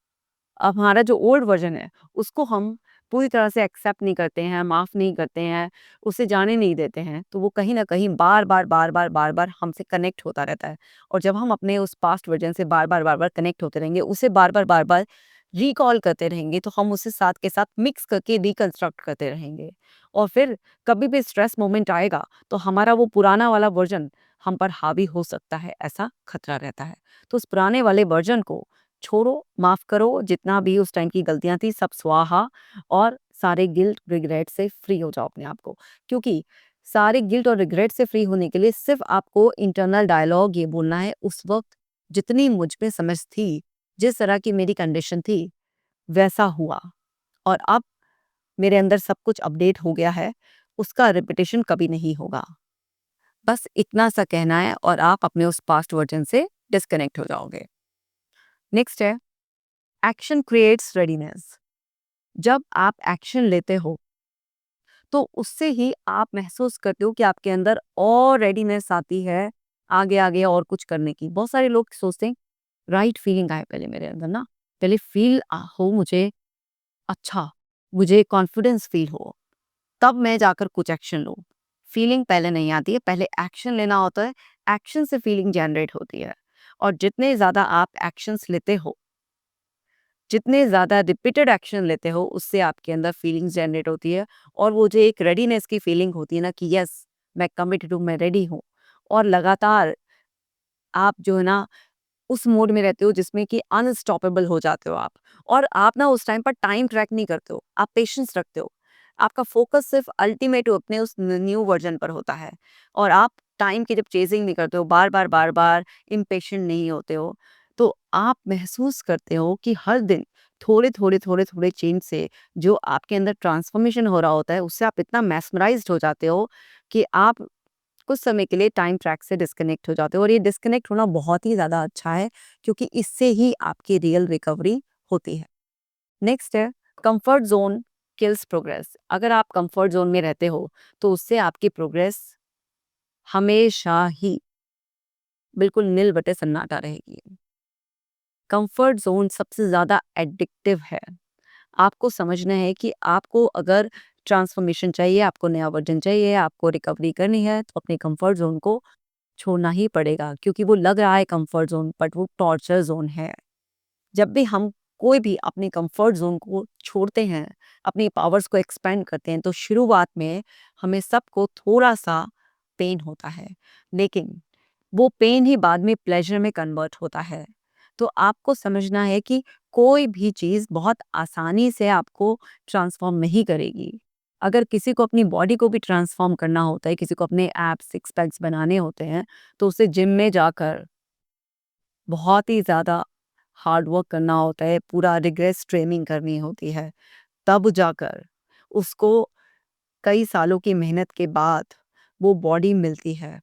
अब हमारा जो ओल्ड वर्ज़न है, उसको हम पूरी तरह से एक्सेप्ट नहीं करते हैं, माफ़ नहीं करते हैं, उसे जाने नहीं देते हैं, तो वो कहीं न कहीं बार-बार, बार-बार, बार-बार हमसे कनेक्ट होता रहता है। और जब हम अपने उस पास्ट वर्ज़न से बार-बार, बार-बार कनेक्ट होते रहेंगे, उसे बार-बार, बार-बार रिकॉल करते रहेंगे, तो हम उसे साथ के साथ मिक्स करके रिकंस्ट्रक्ट करते रहेंगे। और फिर कभी भी स्ट्रेस मोमेंट आएगा, तो हमारा वो पुराना वाला वर्ज़न हम पर हावी हो सकता है, ऐसा खतरा रहता है। तो उस पुराने वाले वर्ज़न को छोड़ो, माफ़ करो, जितना भी उस टाइम की गलतियाँ थी सब स्वाहा और सारे गिल्ट, रिग्रेट से फ्री हो जाओ अपने आप को। क्योंकि सारे गिल्ट और रिग्रेट से फ्री होने के लिए सिर्फ़ आपको इंटरनल डायलॉग ये बोलना है, उस वक़्त जितनी मुझ में समझ थी, जिस तरह की मेरी कंडीशन थी, वैसा हुआ और अब मेरे अंदर सब कुछ अपडेट हो गया है, उसका रिपीटिशन कभी नहीं होगा। बस इतना सा कहना है और आप अपने उस पास्ट वर्जन से डिस्कनेक्ट हो जाओगे। नेक्स्ट है, एक्शन क्रिएट्स रेडीनेस। जब आप एक्शन लेते हो तो उससे ही आप महसूस करते हो कि आपके अंदर और रेडीनेस आती है आगे आगे और कुछ करने की। बहुत सारे लोग सोचते हैं राइट फीलिंग आए पहले मेरे अंदर ना, पहले फील हो मुझे, अच्छा मुझे कॉन्फिडेंस फील हो, तब मैं जाकर कुछ एक्शन लूँ। फीलिंग पहले नहीं आती है, पहले एक्शन लेना होता है, एक्शन से फीलिंग जनरेट होती है। और जितने ज़्यादा आप एक्शंस लेते हो, जितने ज़्यादा रिपीटेड एक्शन लेते हो, उससे आपके अंदर फीलिंग्स जनरेट होती है और वो जो एक रेडीनेस की फीलिंग होती है ना कि यस मैं कमिटेड हूँ, मैं रेडी हूँ। और लगातार आप जो है ना उस मोड में रहते हो जिसमें कि अनस्टॉपेबल हो जाते हो आप। और आप ना उस टाइम पर टाइम ट्रैक नहीं करते हो, आप पेशेंस रखते हो। आपका फोकस सिर्फ अल्टीमेट अपने उस न्यू वर्जन पर होता है और आप टाइम की जब चेजिंग नहीं करते हो, बार बार इम्पेशेंट नहीं होते हो, तो आप महसूस करते हो कि हर दिन थोड़े थोड़े चेंज से जो आपके अंदर ट्रांसफॉर्मेशन हो रहा होता है, उससे आप इतना मैस्मराइज्ड हो जाते हो कि आप कुछ समय के लिए टाइम ट्रैक से डिस्कनेक्ट हो जाते हो। और ये डिस्कनेक्ट होना बहुत ही ज़्यादा अच्छा है क्योंकि इससे ही आपकी रियल रिकवरी होती है। नेक्स्ट है, कंफर्ट जोन किल्स प्रोग्रेस। अगर आप कंफर्ट जोन में रहते हो तो उससे आपकी प्रोग्रेस हमेशा ही बिल्कुल नील बटे सन्नाटा रहेगी। कंफर्ट जोन सबसे ज़्यादा एडिक्टिव है। आपको समझना है कि आपको अगर ट्रांसफॉर्मेशन चाहिए, आपको नया वर्जन चाहिए, आपको रिकवरी करनी है, तो अपने कंफर्ट जोन को छोड़ना ही पड़ेगा क्योंकि वो लग रहा है कंफर्ट जोन बट वो टॉर्चर जोन है। जब भी हम कोई भी अपने कंफर्ट जोन को छोड़ते हैं, अपनी पावर्स को एक्सपेंड करते हैं, तो शुरुआत में हमें सबको थोड़ा सा पेन होता है, लेकिन वो पेन ही बाद में प्लेजर में कन्वर्ट होता है। तो आपको समझना है कि कोई भी चीज़ बहुत आसानी से आपको ट्रांसफॉर्म नहीं करेगी। अगर किसी को अपनी बॉडी को भी ट्रांसफॉर्म करना होता है, किसी को अपने एब्स, सिक्स पैक्स बनाने होते हैं, तो उसे जिम में जाकर बहुत ही ज़्यादा हार्ड वर्क करना होता है, पूरा रिग्रेस ट्रेनिंग करनी होती है। तब जाकर उसको कई सालों की मेहनत के बाद वो बॉडी मिलती है।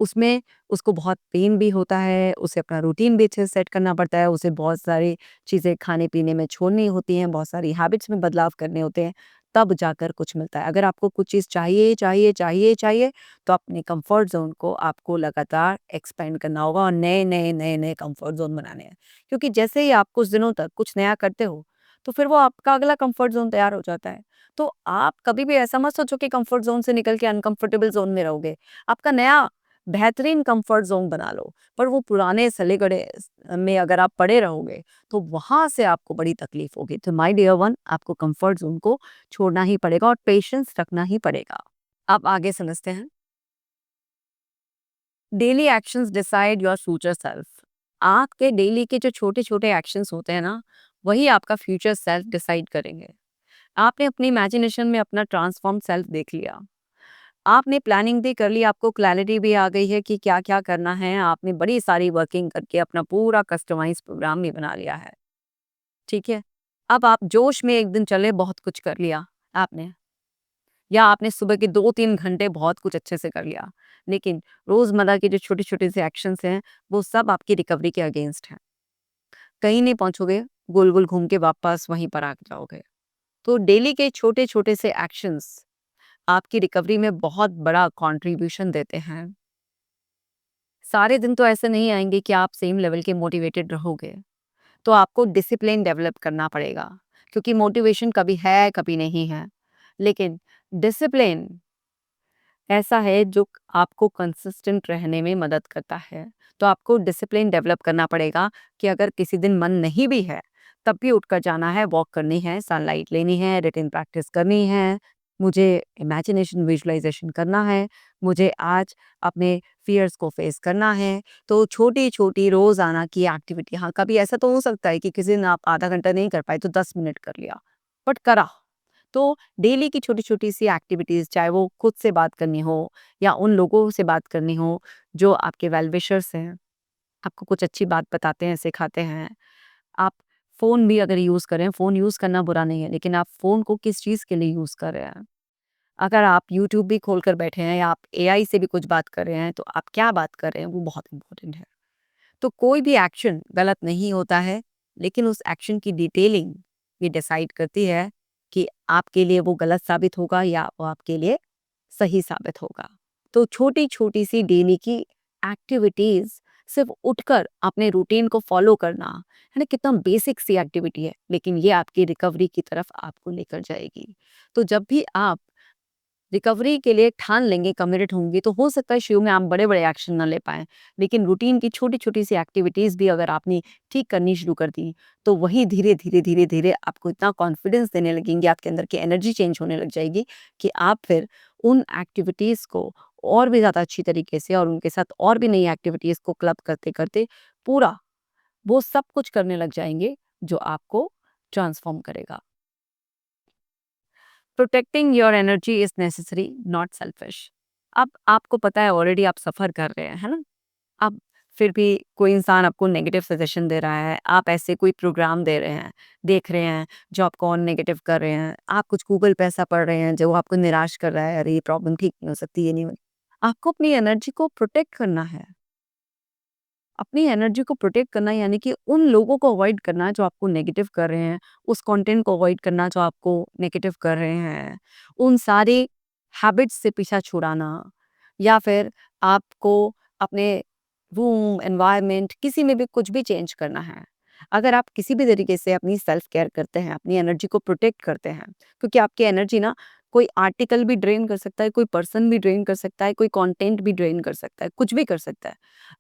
उसमें उसको बहुत पेन भी होता है, उसे अपना रूटीन भी अच्छे से सेट करना पड़ता है, उसे बहुत सारी चीज़ें खाने-पीने में छोड़नी होती हैं, बहुत सारी हैबिट्स में बदलाव करने होते हैं, तब जाकर कुछ मिलता है। अगर आपको कुछ चीज़ चाहिए, तो अपने कंफर्ट ज़ोन को आपको लगातार एक्सपेंड करना होगा और नए कंफर्ट ज़ोन बनाने हैं। क्योंकि जैसे ही आप कुछ दिनों तक कुछ नया करते हो, तो फिर वो आपका अगला कंफर्ट ज़ोन तैयार हो जाता है। तो आप कभी भी ऐसा मत सोचो कि कंफर्ट ज़ोन से निकल के अनकंफर्टेबल ज़ोन में रहोगे। आपका नया बेहतरीन कंफर्ट ज़ोन बना लो, पर वो पुराने सले-गड़े में अगर आप पड़े रहोगे, तो वहाँ से आपको बड़ी तकलीफ होगी। तो माय डियर वन, आपको कंफर्ट ज़ोन को छोड़ना ही पड़ेगा और पेशेंस रखना ही पड़ेगा। अब आगे समझते हैं। Daily actions decide your future self. आपके डेली के जो छोटे-छोटे एक्शंस होते हैं ना, वही आपका फ्यूचर सेल्फ डिसाइड करेंगे। आपने अपनी इमेजिनेशन में अपना ट्रांसफॉर्म सेल्फ देख लिया। आपने प्लानिंग भी कर ली, आपको क्लैरिटी भी आ गई है कि क्या-क्या करना है। आपने बड़ी सारी वर्किंग करके अपना पूरा कस्टमाइज़ प्रोग्राम भी बना लिया है, ठीक है? अब आप जोश में एक दिन चले बहुत कुछ कर लिया आपने, या आपने सुबह के 2-3 घंटे बहुत कुछ अच्छे से कर लिया। लेकिन रोज़मर्रा के जो छोटे-छोटे से एक्शंस हैं, वो सब आपकी रिकवरी के अगेंस्ट हैं। कहीं नहीं पहुँचोगे, गोल-गोल घूम के वापस वहीं पर आ जाओगे। तो डेली के छोटे-छोटे से एक्शंस आपकी रिकवरी में बहुत बड़ा कंट्रीब्यूशन देते हैं। सारे दिन तो ऐसे नहीं आएँगे कि आप सेम लेवल के मोटिवेटेड रहोगे, तो आपको डिसिप्लिन डेवलप करना पड़ेगा, क्योंकि मोटिवेशन कभी है, कभी नहीं है। लेकिन डिसिप्लिन ऐसा है जो आपको कंसिस्टेंट रहने में मदद करता है। तो आपको डिसिप्लिन डेवलप करना पड़ेगा कि अगर किसी दिन मन नहीं भी है, तब भी उठकर जाना है, वॉक करनी है, सनलाइट लेनी है, रिटन प्रैक्टिस करनी है। मुझे इमेजिनेशन विजुअलाइजेशन करना है, मुझे आज अपने फ़ियर्स को फ़ेस करना है। तो छोटी-छोटी रोज़ाना की एक्टिविटी, हाँ, कभी ऐसा तो हो सकता है कि किसी दिन आप आधा घंटा नहीं कर पाए तो 10 मिनट कर लिया, बट करा। तो डेली की छोटी-छोटी सी एक्टिविटीज़, चाहे वो खुद से बात करनी हो या उन लोगों से बात करनी हो जो आपके वेल विशर्स हैं, आपको कुछ अच्छी बात बताते हैं, सिखाते हैं। आप फ़ोन भी अगर यूज़ करें, फ़ोन यूज़ करना बुरा नहीं है, लेकिन आप फ़ोन को किस चीज़ के लिए यूज़ कर रहे हैं? अगर आप यूट्यूब भी खोल कर बैठे हैं या आप एआई से भी कुछ बात कर रहे हैं, तो आप क्या बात कर रहे हैं, वो बहुत इम्पोर्टेंट है। तो कोई भी एक्शन गलत नहीं होता है, लेकिन उस एक्शन की डिटेलिंग ये डिसाइड करती है कि आपके लिए वो गलत साबित होगा या वो आपके लिए सही साबित होगा। तो छोटी-छोटी सी डेली की एक्टिविटीज़, सिर्फ़ उठकर अपने रूटीन को फ़ॉलो करना, है ना? कितना बेसिक सी एक्टिविटी है, लेकिन ये आपकी रिकवरी की तरफ आपको लेकर जाएगी। तो जब भी आप रिकवरी के लिए ठान लेंगे, कमिटेड होंगे, तो हो सकता है शुरू में आप बड़े-बड़े एक्शन ना ले पाएँ, लेकिन रूटीन की छोटी-छोटी सी एक्टिविटीज़ भी अगर आपने ठीक करनी शुरू कर दी, तो वही धीरे-धीरे, धीरे-धीरे आपको इतना कॉन्फिडेंस देने लगेंगे, आपके अंदर की एनर्जी चेंज होने लग जाएगी कि आप फिर उन एक्टिविटीज़ को और भी ज़्यादा अच्छी तरीके से और उनके साथ और भी नई एक्टिविटीज़ को क्लब करते-करते पूरा वो सब कुछ करने लग जाएँगे, जो आपको ट्रांसफ़ॉर्म करेगा। Protecting your energy is necessary, not selfish. अब आपको पता है ऑलरेडी आप सफर कर रहे हैं, है ना? अब फिर भी कोई इंसान आपको नेगेटिव सजेशन दे रहा है, आप ऐसे कोई प्रोग्राम दे रहे हैं, देख रहे हैं जो आपको और नेगेटिव कर रहे हैं, आप कुछ गूगल पे ऐसा पढ़ रहे हैं जो आपको निराश कर रहा है, अरे ये प्रॉब्लम ठीक नहीं हो सकती, ये नहीं हो। आपको अपनी एनर्जी को प्रोटेक्ट करना है। अपनी एनर्जी को प्रोटेक्ट करना यानी कि उन लोगों को अवॉइड करना जो आपको नेगेटिव कर रहे हैं, उस कंटेंट को अवॉइड करना जो आपको नेगेटिव कर रहे हैं, उन सारे हैबिट्स से पीछा छुड़ाना, या फिर आपको अपने रूम, एनवायरनमेंट, किसी में भी कुछ भी चेंज करना है। अगर आप किसी भी तरीके से अपनी सेल्फ केयर करते हैं, अपनी एनर्जी को प्रोटेक्ट करते हैं, क्योंकि आपकी एनर्जी ना कोई आर्टिकल भी ड्रेन कर सकता है, कोई पर्सन भी ड्रेन कर सकता है, कोई कंटेंट भी ड्रेन कर सकता है, कुछ भी कर सकता है।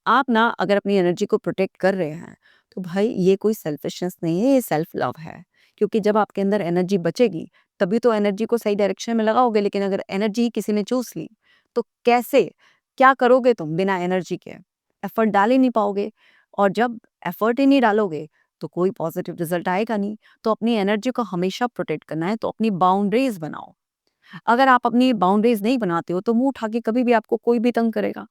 आप ना अगर अपनी एनर्जी को प्रोटेक्ट कर रहे हैं, तो भाई ये कोई सेल्फिशनेस नहीं है, ये सेल्फ लव है। क्योंकि जब आपके अंदर एनर्जी बचेगी, तभी तो एनर्जी को सही डायरेक्शन में लगाओगे, लेकिन अगर एनर्जी ही किसी ने चूस ली, तो कैसे, क्या करोगे तुम बिना एनर्जी के? एफर्ट डाल ही नहीं पाओगे, और जब एफर्ट ही नहीं डालोगे, तो कोई पॉजिटिव रिजल्ट आएगा नहीं। तो अपनी एनर्जी को हमेशा प्रोटेक्ट करना है, तो अपनी बाउंड्रीज बनाओ। अगर आप अपनी बाउंड्रीज नहीं बनाते हो, तो मुंह उठा के कभी भी आपको कोई भी तंग करेगा,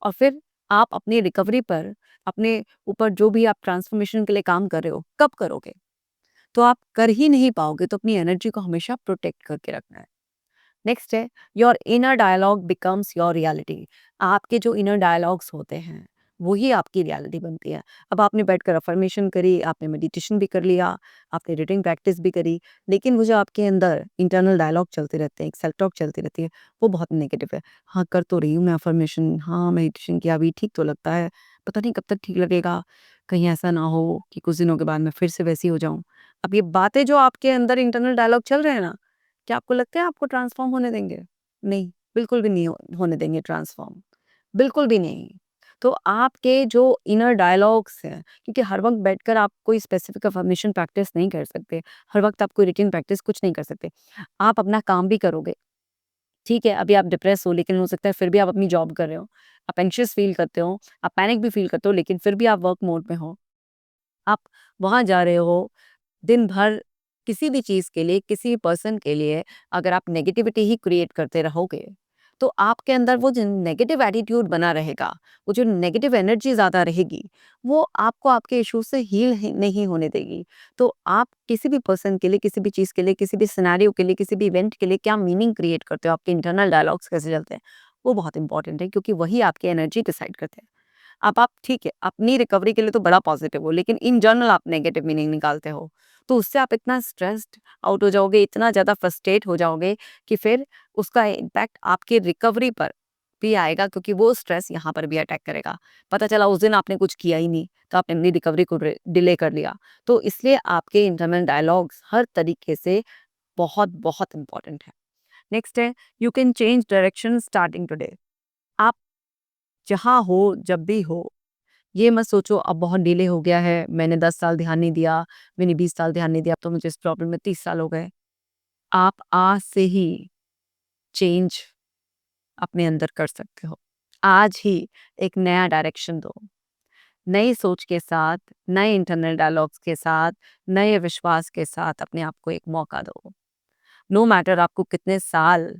और फिर आप अपनी रिकवरी पर, अपने ऊपर जो भी आप ट्रांसफॉर्मेशन के लिए काम कर रहे हो, कब करोगे? तो आप कर ही नहीं पाओगे, तो अपनी एनर्जी को हमेशा प्रोटेक्ट करके रखना है। नेक्स्ट है, your inner dialogue becomes your reality. आपके जो इनर डायलॉग्स होते हैं, वही आपकी रियलिटी बनती है। अब आपने बैठकर अफर्मेशन करी, आपने मेडिटेशन भी कर लिया, आपने रीडिंग प्रैक्टिस भी करी, लेकिन वो जो आपके अंदर इंटरनल डायलॉग चलते रहते हैं, एक सेल्फ टॉक चलती रहती है, वो बहुत नेगेटिव है। हाँ, कर तो रही हूँ मैं अफर्मेशन, हाँ, मेडिटेशन किया, अभी ठीक तो लगता है, पता नहीं कब तक ठीक लगेगा, कहीं ऐसा ना हो कि कुछ दिनों के बाद मैं फिर से वैसी हो जाऊँ। अब ये बातें जो आपके अंदर इंटरनल डायलॉग चल रहे हैं ना, क्या आपको लगता है आपको ट्रांसफ़ॉर्म होने देंगे? नहीं, बिल्कुल भी नहीं होने देंगे ट्रांसफ़ॉर्म, बिल्कुल भी नहीं। तो आपके जो इनर डायलॉग्स हैं, क्योंकि हर वक़्त बैठकर आप कोई स्पेसिफ़िक अफ़र्मेशन प्रैक्टिस नहीं कर सकते, हर वक़्त आप कोई रूटीन प्रैक्टिस कुछ नहीं कर सकते। आप अपना काम भी करोगे, ठीक है, अभी आप डिप्रेस हो, लेकिन हो सकता है फिर भी आप अपनी जॉब कर रहे हो। आप एंग्ज़ियस फ़ील करते हो, आप पैनिक भी फ़ील करते हो, लेकिन फिर भी आप वर्क मोड में हो। आप वहाँ जा रहे हो, दिन भर किसी भी चीज़ के लिए, किसी भी पर्सन के लिए अगर आप नेगेटिविटी ही क्रिएट करते रहोगे, तो आपके अंदर वो जो नेगेटिव एटीट्यूड बना रहेगा, वो जो नेगेटिव एनर्जी ज़्यादा रहेगी, वो आपको आपके इश्यूज़ से हील ही नहीं होने देगी। तो आप किसी भी पर्सन के लिए, किसी भी चीज़ के लिए, किसी भी सिनेरियो के लिए, किसी भी इवेंट के लिए क्या मीनिंग क्रिएट करते हो, आपके इंटरनल डायलॉग्स कैसे चलते हैं, वो बहुत इंपॉर्टेंट है, क्योंकि वही आपकी एनर्जी डिसाइड करते हैं। अब आप ठीक है, अपनी रिकवरी के लिए तो बड़ा पॉजिटिव हो, लेकिन इन जनरल आप नेगेटिव मीनिंग निकालते हो, तो उससे आप इतना स्ट्रेस्ड आउट हो जाओगे, इतना ज़्यादा फ्रस्ट्रेट हो जाओगे कि फिर उसका इम्पैक्ट आपकी रिकवरी पर भी आएगा, क्योंकि वो स्ट्रेस यहाँ पर भी अटैक करेगा। पता चला उस दिन आपने कुछ किया ही नहीं, तो आपने अपनी रिकवरी को डिले कर लिया। तो इसलिए आपके इंटरनल डायलॉग्स हर तरीके से बहुत-बहुत इम्पोर्टेंट है। नेक्स्ट है, you can change direction starting today. आप जहाँ हो, जब भी हो, ये मत सोचो अब बहुत डिले हो गया है, मैंने 10 साल ध्यान नहीं दिया, मैंने 20 साल ध्यान नहीं दिया, अब तो मुझे इस प्रॉब्लम में 30 साल हो गए। आप आज से ही चेंज अपने अंदर कर सकते हो। आज ही एक नया डायरेक्शन दो। नई सोच के साथ, नए इंटरनल डायलॉग्स के साथ, नए विश्वास के साथ अपने आप को एक मौका दो। नो मैटर आपको कितने साल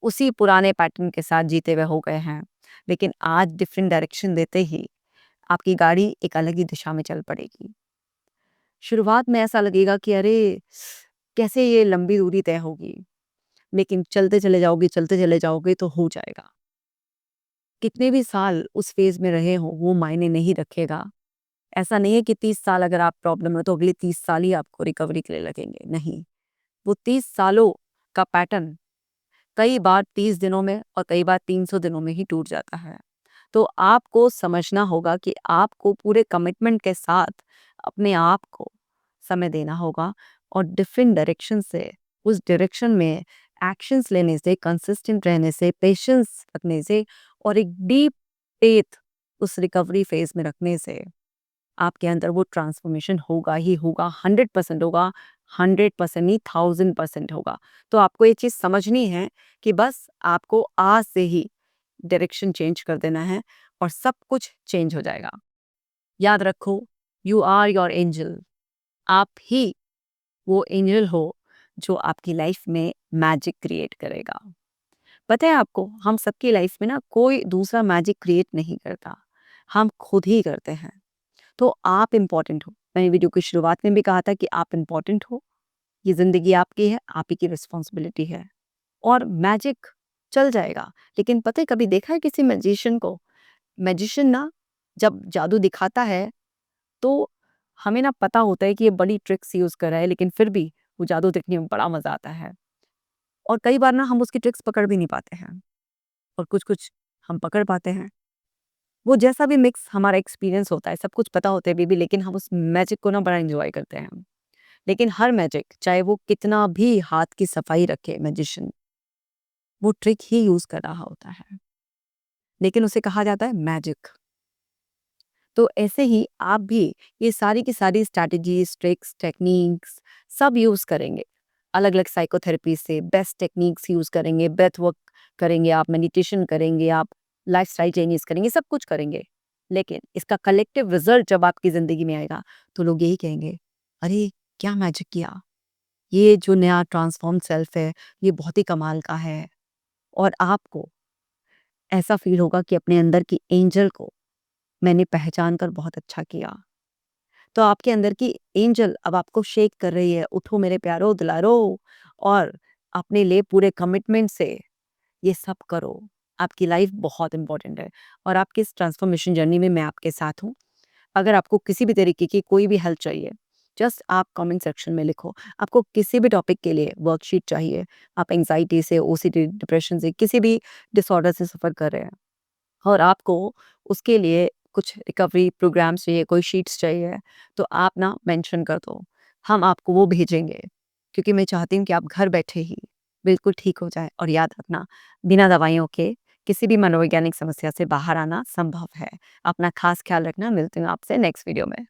उसी पुराने पैटर्न के साथ जीते हुए हो गए हैं, लेकिन आज डिफरेंट डायरेक्शन देते ही आपकी गाड़ी एक अलग ही दिशा में चल पड़ेगी। शुरुआत में ऐसा लगेगा कि अरे कैसे ये लंबी दूरी तय होगी, लेकिन चलते चले जाओगे तो हो जाएगा। कितने भी साल उस फेज में रहे हो वो मायने नहीं रखेगा। ऐसा नहीं है कि 30 साल अगर आप प्रॉब्लम में, तो अगले 30 साल ही आपको रिकवरी के लिए लगेंगे, नहीं। वो 30 सालों का पैटर्न कई बार 30 दिनों में और कई बार 300 दिनों में ही टूट जाता है। तो आपको समझना होगा कि आपको पूरे कमिटमेंट के साथ अपने आप को समय देना होगा, और डिफरेंट डायरेक्शन से, उस डायरेक्शन में एक्शंस लेने से, कंसिस्टेंट रहने से, पेशेंस रखने से और एक डीप फेथ उस रिकवरी फेज में रखने से आपके अंदर वो ट्रांसफॉर्मेशन होगा ही होगा, 100% होगा, 100% नहीं 1000% होगा। तो आपको ये चीज़ समझनी है कि बस आपको आज से ही डायरेक्शन चेंज कर देना है और सब कुछ चेंज हो जाएगा। याद रखो, यू आर योर एंजल। आप ही वो एंजल हो जो आपकी लाइफ में मैजिक क्रिएट करेगा। पता है आपको, हम सबकी लाइफ में ना कोई दूसरा मैजिक क्रिएट नहीं करता, हम खुद ही करते हैं। तो आप इम्पोर्टेंट हो। मैंने वीडियो की शुरुआत में भी कहा था कि आप इम्पोर्टेंट हो। ये ज़िंदगी आपकी है, आप ही की रिस्पॉन्सिबिलिटी है और मैजिक चल जाएगा। लेकिन पता है, कभी देखा है किसी मैजिशियन को? मैजिशियन ना जब जादू दिखाता है तो हमें ना पता होता है कि ये बड़ी ट्रिक्स यूज़ कर रहा है, लेकिन फिर भी वो जादू देखने में बड़ा मज़ा आता है। और कई बार ना हम उसकी ट्रिक्स पकड़ भी नहीं पाते हैं और कुछ-कुछ हम पकड़ पाते हैं। वो जैसा भी मिक्स हमारा एक्सपीरियंस होता है, सब कुछ पता होता है भी, लेकिन हम उस मैजिक को ना बड़ा एन्जॉय करते हैं। लेकिन हर मैजिक, चाहे वो कितना भी हाथ की सफाई रखे मैजिशियन, वो ट्रिक ही यूज़ कर रहा होता है, लेकिन उसे कहा जाता है मैजिक। तो ऐसे ही आप भी ये सारी की सारी स्ट्रैटेजीज, ट्रिक्स, टेक्निक्स सब यूज़ करेंगे। अलग-अलग साइकोथेरेपी से बेस्ट टेक्निक्स यूज़ करेंगे, ब्रेथ वर्क करेंगे, आप मेडिटेशन करेंगे, आप लाइफ़स्टाइल चेंजेस करेंगे, सब कुछ करेंगे। लेकिन इसका कलेक्टिव रिजल्ट जब आपकी ज़िंदगी में आएगा, तो लोग यही कहेंगे, "अरे! क्या मैजिक किया? ये जो नया ट्रांसफॉर्म्ड सेल्फ है, ये बहुत ही कमाल का है।" और आपको ऐसा फ़ील होगा कि अपने अंदर की एंजल को मैंने पहचान कर बहुत अच्छा किया। तो आपके अंदर की एंजल अब आपको शेक कर रही है, उठो मेरे प्यारो दुलारो, और अपने लिए पूरे कमिटमेंट से ये सब करो। आपकी लाइफ बहुत इंपॉर्टेंट है और आपकी इस ट्रांसफॉर्मेशन जर्नी में मैं आपके साथ हूँ। अगर आपको किसी भी तरीके की कोई भी हेल्प चाहिए, जस्ट आप कमेंट सेक्शन में लिखो। आपको किसी भी टॉपिक के लिए वर्कशीट चाहिए, आप एंग्जाइटी से, ओसीडी, डिप्रेशन से, किसी भी डिसऑर्डर से सफ़र कर रहे हैं और आपको उसके लिए कुछ रिकवरी प्रोग्राम्स चाहिए, कोई शीट्स चाहिए, तो आप ना मेंशन कर दो। हम आपको वो भेजेंगे, क्योंकि मैं चाहती हूँ कि आप घर बैठे ही बिल्कुल ठीक हो जाएँ। और याद रखना, बिना दवाइयों के किसी भी मनोवैज्ञानिक समस्या से बाहर आना संभव है। अपना खास ख्याल रखना। मिलती हूँ आपसे नेक्स्ट वीडियो में।